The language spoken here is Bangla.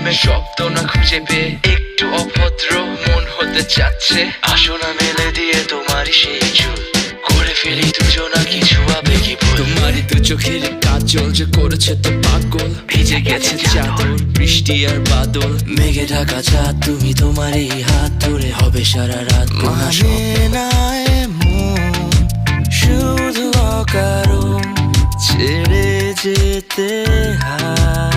প্রেমের শব্দ না খুঁজে পেয়ে একটু অভদ্র মন হতে চাচ্ছে। আসো না মেলে দিয়ে তোমারই সেই চুল, করে ফেলি দুজনা কিছু আবেগী ভুল। তোমারই দু চোখের কাজল যে করেছে তো পাগল, ভিজে গেছে চাদর বৃষ্টি আর বাদল। মেঘে ঢাকা চাঁদ তুমি তোমারই হাত ধরে হবে সারা রাত। মানে না এমন শুধু অকারণ ছেড়ে যেতে হয়।